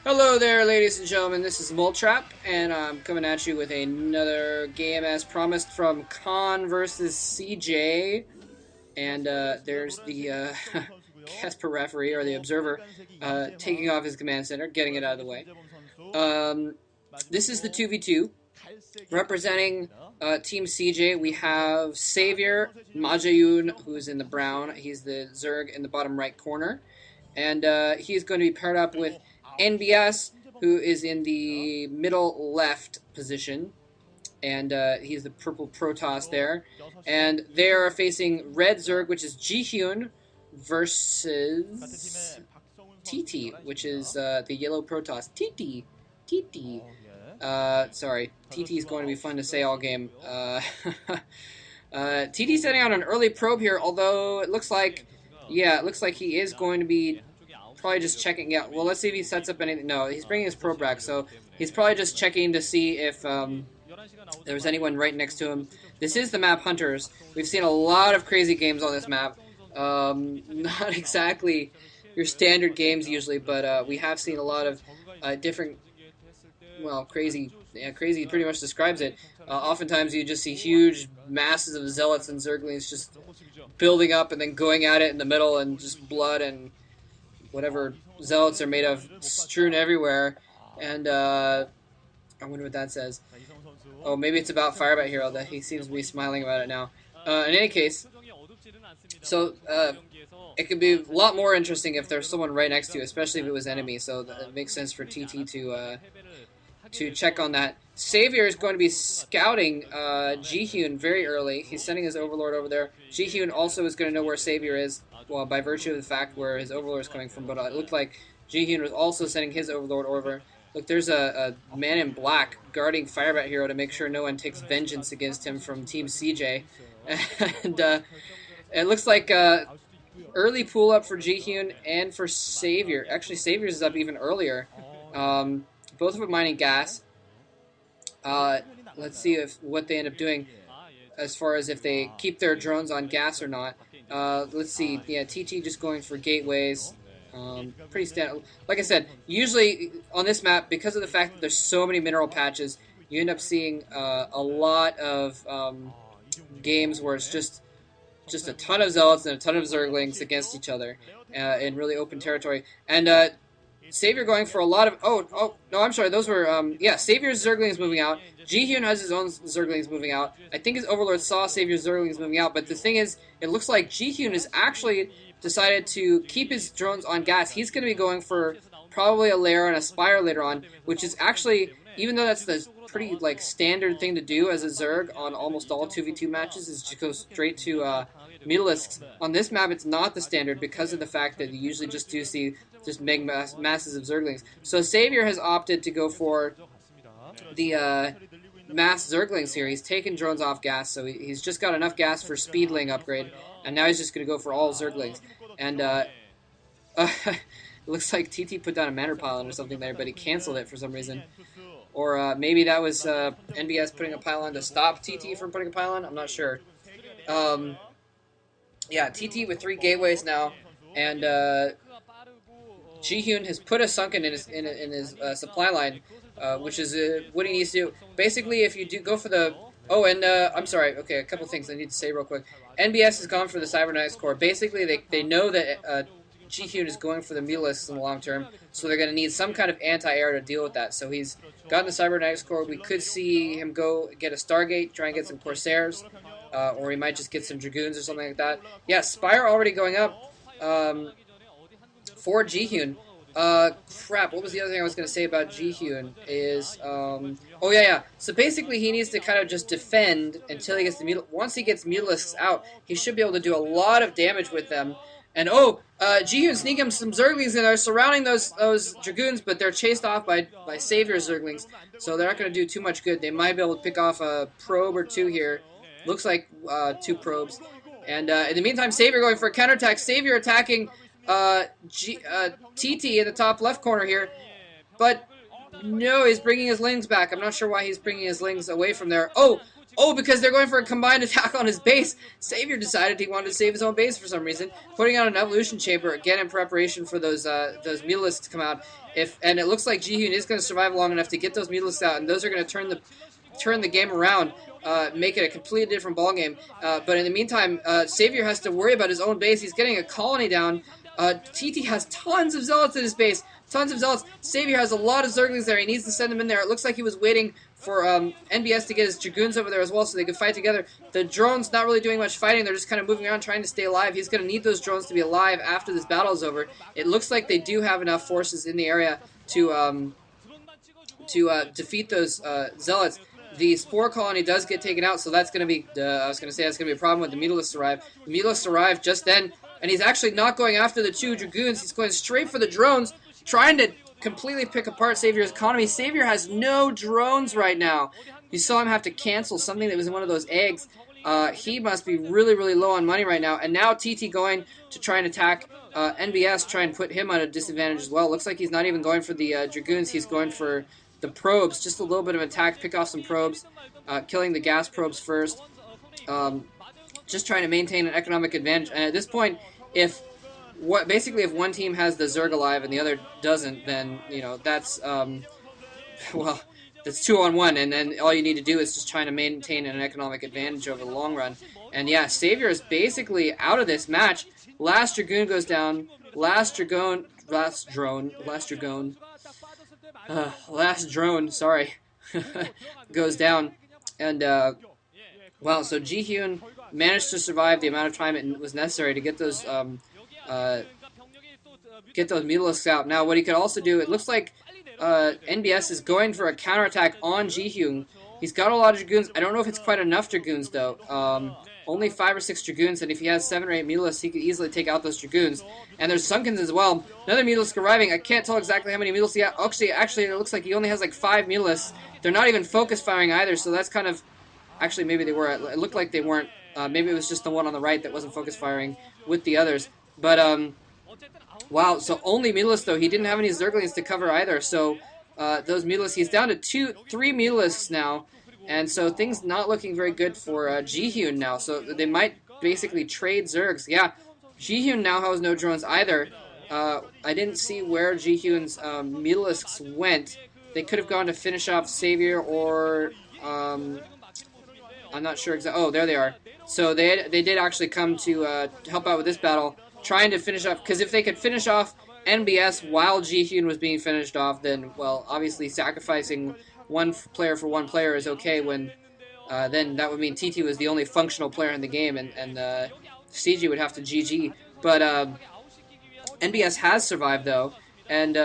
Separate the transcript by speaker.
Speaker 1: Hello there, ladies and gentlemen. This is Moltrap, and I'm coming at you with another game as promised from Khan versus CJ. And there's the Casper referee or the observer taking off his command center, getting it out of the way. This is the 2v2 representing Team CJ. We have Savior JiHyun, who's in the brown. He's the Zerg in the bottom right corner, and he's going to be paired up with NBS, who is in the middle left position, and he's the purple Protoss there. And they are facing red Zerg, which is JiHyun, versus TT, which is the yellow Protoss. TT. Sorry, TT is going to be fun to say all game. TT setting out an early probe here, although it looks like he is going to be probably just checking out. Well, let's see if he sets up anything. No, he's bringing his probe back, so he's probably just checking to see if there's anyone right next to him. This is the map Hunters. We've seen a lot of crazy games on this map. Not exactly your standard games usually, but we have seen a lot of different, well, crazy. Yeah, crazy pretty much describes it. Oftentimes you just see huge masses of zealots and zerglings just building up and then going at it in the middle, and just blood and whatever zealots are made of strewn everywhere. And I wonder what that says. Oh, maybe it's about Firebat Hero. That he seems to be smiling about it now. In any case, so it could be a lot more interesting if there's someone right next to you, especially if it was enemy. So it makes sense for TT to check on that. Savior is going to be scouting JiHyun very early. He's sending his Overlord over there. JiHyun also is going to know where Savior is, well, by virtue of the fact where his Overlord is coming from. But it looked like JiHyun was also sending his Overlord over. Look, there's a man in black guarding Firebat Hero to make sure no one takes vengeance against him from Team CJ. And it looks like early pull up for JiHyun and for Savior. Actually, Savior's is up even earlier. Both of them mining gas. Let's see what they end up doing as far as if they keep their drones on gas or not. Let's see. Yeah, TT just going for gateways. Pretty standard. Like I said, usually on this map, because of the fact that there's so many mineral patches, you end up seeing a lot of games where it's just a ton of zealots and a ton of zerglings against each other in really open territory. And Savior going for a lot of... Oh, no, I'm sorry. Those were... Savior's Zerglings moving out. JiHyun has his own Zerglings moving out. I think his Overlord saw Savior's Zerglings moving out, but the thing is, it looks like JiHyun has actually decided to keep his drones on gas. He's going to be going for probably a lair and a spire later on, which is actually... Even though that's the pretty, standard thing to do as a Zerg on almost all 2v2 matches, is to go straight to Mutalisks. On this map, it's not the standard because of the fact that you usually just do see just big masses of Zerglings. So Savior has opted to go for the mass Zerglings here. He's taken drones off gas, so he's just got enough gas for Speedling upgrade, and now he's just going to go for all Zerglings. And it looks like TT put down a Manor Pylon or something there, but he canceled it for some reason. Or maybe that was NBS putting a pylon to stop TT from putting a pylon. I'm not sure. Yeah, TT with 3 gateways now, and JiHyun has put a sunken in his supply line, which is what he needs to do. Basically, if you do go for the... Oh, and I'm sorry. Okay, a couple things I need to say real quick. NBS has gone for the Cybernetics Core. Basically, they know that JiHyun is going for the Mutalisks in the long term, so they're going to need some kind of anti-air to deal with that. So he's gotten the Cybernetics Core. We could see him go get a Stargate, try and get some Corsairs, or he might just get some Dragoons or something like that. Yeah, Spire already going up for JiHyun. Crap, what was the other thing I was going to say about JiHyun is, oh yeah. So basically he needs to kind of just defend until he gets the once he gets Mutalisks out, he should be able to do a lot of damage with them. And JiHyun sneaking some Zerglings and they're surrounding those Dragoons, but they're chased off by Savior's Zerglings, so they're not going to do too much good. They might be able to pick off a probe or 2 here. Looks like 2 probes. And in the meantime, Savior going for a counterattack. Savior attacking TT in the top left corner here. But no, he's bringing his lings back. I'm not sure why he's bringing his lings away from there. Oh, Oh, because they're going for a combined attack on his base. Savior decided he wanted to save his own base for some reason, putting out an evolution chamber again in preparation for those mutalisks to come out. And it looks like JiHyun is going to survive long enough to get those mutalisks out, and those are going to turn the game around, make it a completely different ball game. But in the meantime, Savior has to worry about his own base. He's getting a colony down. TT has tons of zealots in his base. Tons of zealots. Savior has a lot of zerglings there. He needs to send them in there. It looks like he was waiting for NBS to get his dragoons over there as well so they could fight together. The drones not really doing much fighting. They're just kind of moving around trying to stay alive. He's going to need those drones to be alive after this battle is over. It looks like they do have enough forces in the area to defeat those zealots. The spore colony does get taken out, so that's going to be, I was going to say that's going to be a problem when the mutalisks arrive. The mutalisks arrive just then, and he's actually not going after the 2 dragoons. He's going straight for the drones, trying to completely pick apart Savior's economy. Savior has no drones right now. You saw him have to cancel something that was in one of those eggs. He must be really, really low on money right now. And now TT going to try and attack NBS, try and put him at a disadvantage as well. Looks like he's not even going for the dragoons. He's going for the probes. Just a little bit of attack, pick off some probes, killing the gas probes first. Just trying to maintain an economic advantage. And at this point, if one team has the Zerg alive and the other doesn't, then that's well, that's 2-on-1, and then all you need to do is just trying to maintain an economic advantage over the long run. And yeah, Savior is basically out of this match. Last Dragoon goes down. Last drone, sorry, goes down. And wow, so JiHyun managed to survive the amount of time it was necessary to get those mutalisks out. Now, what he could also do, it looks like NBS is going for a counterattack on JiHyun. He's got a lot of dragoons. I don't know if it's quite enough dragoons, though. Only 5 or 6 dragoons, and if he has 7 or 8 mutalisks, he could easily take out those dragoons. And there's Sunkens as well. Another mutalisk arriving. I can't tell exactly how many mutalisks he has. Actually, it looks like he only has like 5 mutalisks. They're not even focus firing either, so that's kind of... Actually, maybe they were. It looked like they weren't. Maybe it was just the one on the right that wasn't focus firing with the others. But, wow, so only mutalisks, though. He didn't have any zerglings to cover either, so those mutalisks, he's down to 3 mutalisks now, and so things not looking very good for JiHyun now, so they might basically trade zergs. Yeah, JiHyun now has no drones either. I didn't see where JiHyun's mutalisks went. They could have gone to finish off Savior or... I'm not sure exactly. Oh, there they are. So they did actually come to help out with this battle, trying to finish off, because if they could finish off NBS while JiHyun was being finished off, then, well, obviously sacrificing one player for one player is okay when, then that would mean TT was the only functional player in the game, and CG would have to GG. But NBS has survived, though, and